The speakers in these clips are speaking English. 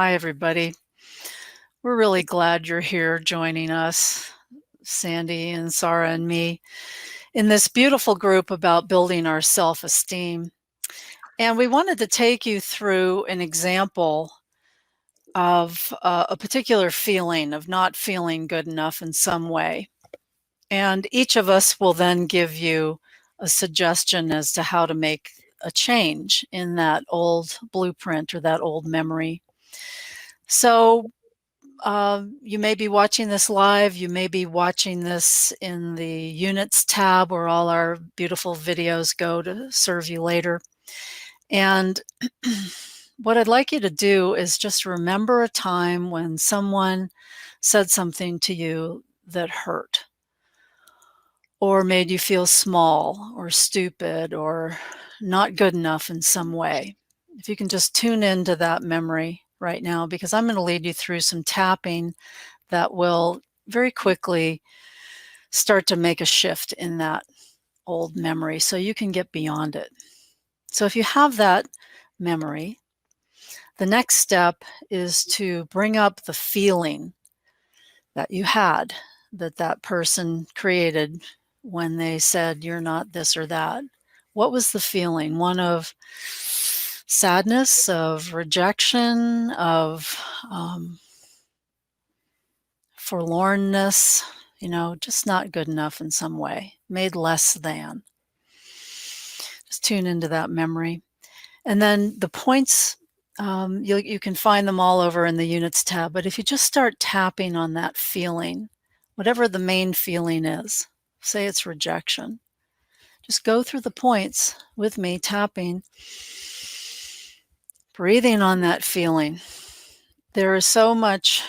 Hi, everybody. We're really glad you're here joining us, Sandy and Sara and me, in this beautiful group about building our self-esteem. And we wanted to take you through an example of a particular feeling of not feeling good enough in some way. And each of us will then give you a suggestion as to how to make a change in that old blueprint or that old memory. So you may be watching this live. You may be watching this in the units tab where all our beautiful videos go to serve you later. And what I'd like you to do is just remember a time when someone said something to you that hurt or made you feel small or stupid or not good enough in some way. If you can just tune into that memory right now, because I'm going to lead you through some tapping that will very quickly start to make a shift in that old memory so you can get beyond it. So if you have that memory, the next step is to bring up the feeling that you had, that person created when they said you're not this or that. What was the feeling? One of sadness, of rejection, of forlornness, just not good enough in some way, made less than. Just tune into that memory. And then the points, you can find them all over in the units tab, but if you just start tapping on that feeling, whatever the main feeling is, say it's rejection, just go through the points with me, tapping, breathing on that feeling. There is so much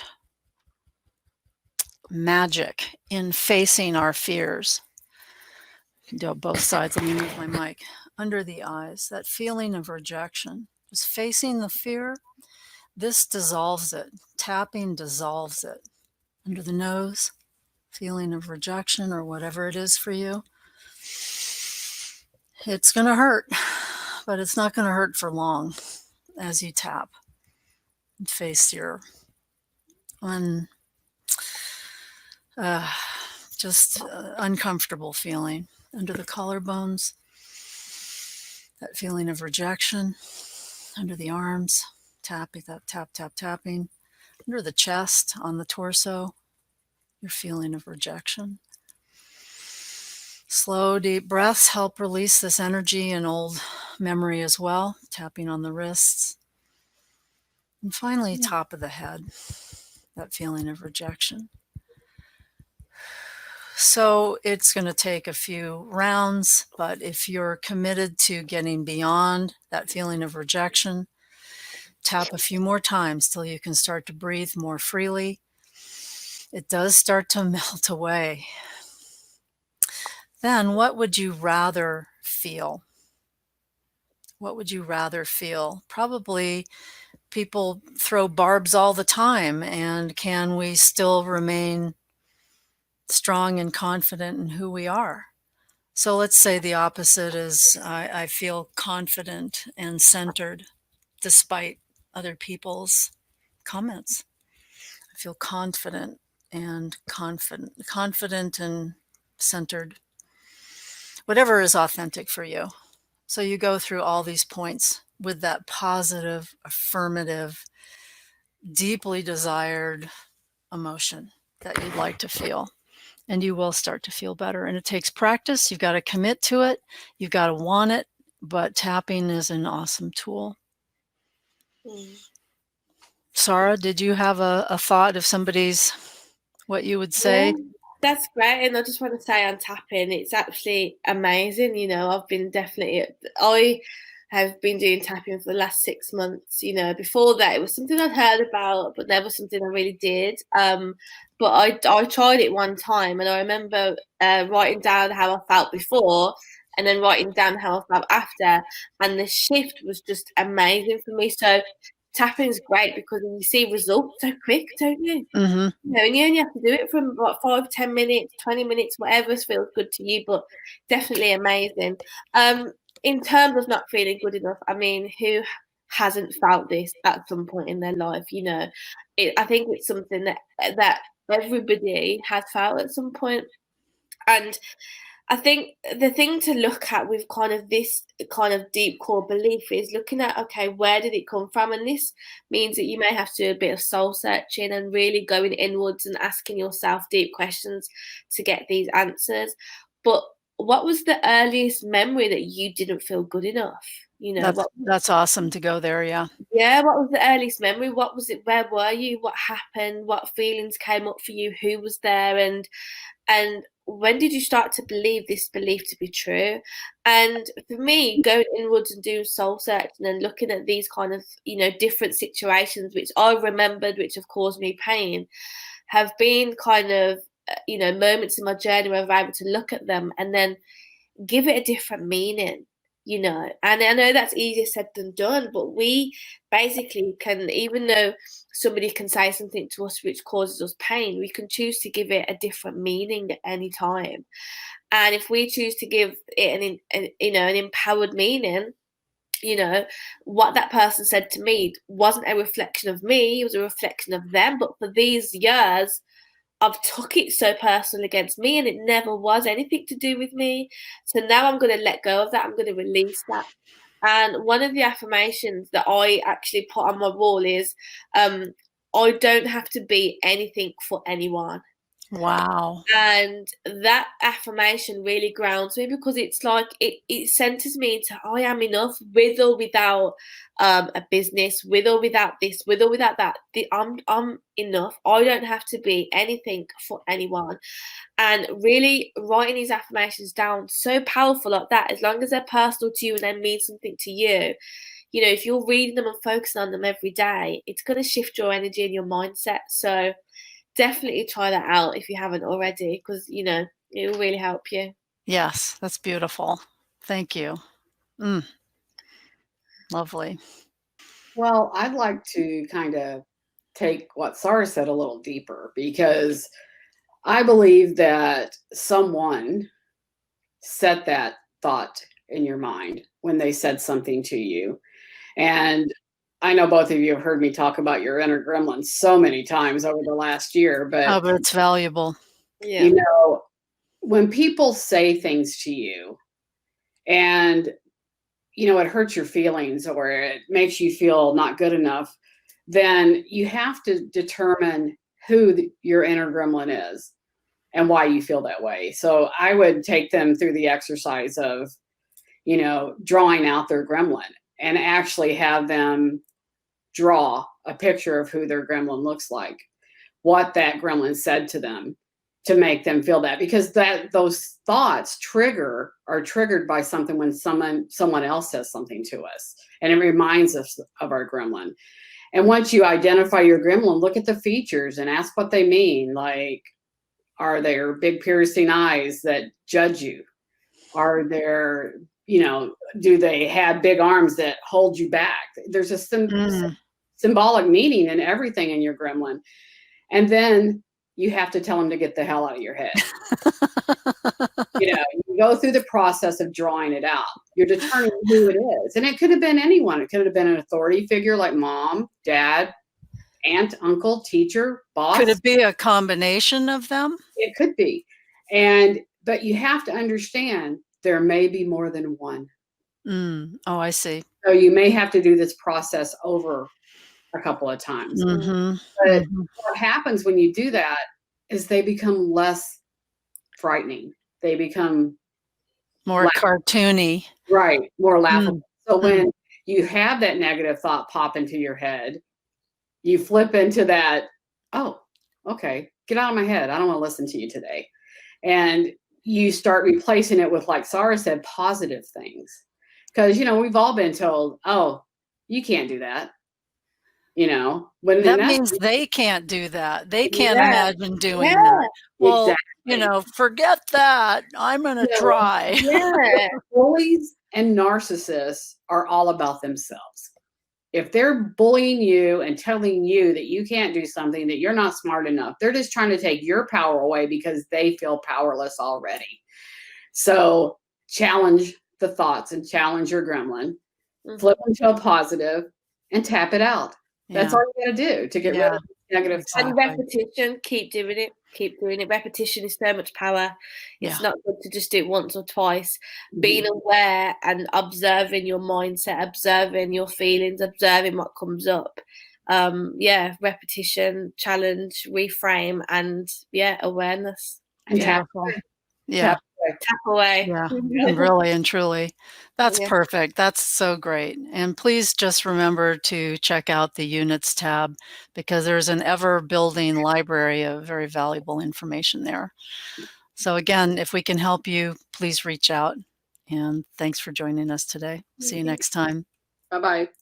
magic in facing our fears. You can do it both sides. Let me move my mic. Under the eyes, that feeling of rejection, just facing the fear, this dissolves it. Tapping dissolves it. Under the nose, feeling of rejection or whatever it is for you. It's going to hurt, but it's not going to hurt for long as you tap and face your uncomfortable feeling. Under the collarbones, that feeling of rejection. Under the arms, tapping, that tapping. Under the chest, on the torso, your feeling of rejection. Slow, deep breaths help release this energy and old memory as well. Tapping on the wrists. And finally, top of the head, that feeling of rejection. So it's going to take a few rounds, but if you're committed to getting beyond that feeling of rejection, tap a few more times till you can start to breathe more freely. It does start to melt away. Then what would you rather feel? What would you rather feel? Probably people throw barbs all the time, and can we still remain strong and confident in who we are? So let's say the opposite is I feel confident and centered despite other people's comments. I feel confident and centered. Whatever is authentic for you. So you go through all these points with that positive, affirmative, deeply desired emotion that you'd like to feel. And you will start to feel better. And it takes practice. You've got to commit to it. You've got to want it. But tapping is an awesome tool. Sara, did you have a thought of somebody's, what you would say? Yeah, that's great. And I just want to say on tapping, it's actually amazing. I have been doing tapping for the last 6 months. Before that, it was something I'd heard about, but never something I really did. But I tried it one time, and I remember writing down how I felt before and then writing down how I felt after. And the shift was just amazing for me. So tapping is great because you see results so quick, don't you? Mm-hmm. And you only have to do it for what 5-10 minutes, 20 minutes, whatever feels good to you, but definitely amazing. In terms of not feeling good enough, I mean, who hasn't felt this at some point in their life. I think it's something that everybody has felt at some point. And I think the thing to look at with kind of this kind of deep core belief is looking at, okay, where did it come from? And this means that you may have to do a bit of soul searching and really going inwards and asking yourself deep questions to get these answers. But what was the earliest memory that you didn't feel good enough? That's awesome to go there, yeah. Yeah, what was the earliest memory? What was it? Where were you? What happened? What feelings came up for you? Who was there? And when did you start to believe this belief to be true? And for me, going inwards and doing soul searching and looking at these kind of, different situations which I remembered, which have caused me pain, have been kind of, moments in my journey where I'm able to look at them and then give it a different meaning. And I know that's easier said than done, but we basically can, even though somebody can say something to us which causes us pain, we can choose to give it a different meaning at any time. And if we choose to give it an empowered meaning, what that person said to me wasn't a reflection of me, it was a reflection of them. But for these years, I've took it so personal against me, and it never was anything to do with me. So now I'm going to let go of that. I'm going to release that. And one of the affirmations that I actually put on my wall is, I don't have to be anything for anyone. Wow. And that affirmation really grounds me, because it's like it centers me into I am enough, with or without a business, with or without this, with or without that. I'm enough. I don't have to be anything for anyone. And really writing these affirmations down, so powerful like that, as long as they're personal to you and they mean something to you. If you're reading them and focusing on them every day, it's going to shift your energy and your mindset. So definitely try that out if you haven't already, because it will really help you. Yes, that's beautiful. Thank you. Lovely. Well, I'd like to kind of take what Sara said a little deeper, because I believe that someone set that thought in your mind when they said something to you. And I know both of you have heard me talk about your inner gremlin so many times over the last year, but but it's valuable. Yeah. When people say things to you and it hurts your feelings or it makes you feel not good enough, then you have to determine who your inner gremlin is and why you feel that way. So I would take them through the exercise of, drawing out their gremlin and actually have them draw a picture of who their gremlin looks like, what that gremlin said to them to make them feel that, because those thoughts are triggered by something when someone else says something to us, and it reminds us of our gremlin. And once you identify your gremlin, look at the features and ask what they mean. Like, are there big piercing eyes that judge you? Are there, do they have big arms that hold you back? There's a symbolic meaning in everything in your gremlin. And then you have to tell them to get the hell out of your head. You go through the process of drawing it out. You're determining who it is. And it could have been anyone. It could have been an authority figure like mom, dad, aunt, uncle, teacher, boss. Could it be a combination of them? It could be. But you have to understand there may be more than one. Oh, I see. So you may have to do this process over a couple of times. But what happens when you do that is they become less frightening. They become more cartoony. Right, more laughable. So when you have that negative thought pop into your head, you flip into that, oh, okay, get out of my head. I don't want to listen to you today. And you start replacing it with, like Sara said, positive things. Because, we've all been told, oh, you can't do that. That means they can't do that. They can't imagine doing that. Well, exactly. Forget that. I'm going to try. Yeah. Bullies and narcissists are all about themselves. If they're bullying you and telling you that you can't do something, that you're not smart enough, they're just trying to take your power away because they feel powerless already. So challenge the thoughts and challenge your gremlin. Flip them to a positive. and tap it out. That's Yeah. all you got to do to get rid Yeah. of negative Exactly. thoughts. And repetition, keep doing it. Keep doing it. Repetition is so much power. It's Yeah. not good to just do it once or twice. Mhm. Being aware and observing your mindset, observing your feelings, observing what comes up. Repetition, challenge, reframe, and awareness. And tap Beautiful. away. Yeah. Tap away. Tap away. Yeah. Really and truly. That's Yeah. perfect. That's so great. And please just remember to check out the units tab, because there's an ever building library of very valuable information there. So again, if we can help you, please reach out. And thanks for joining us today. See you next time. Bye-bye.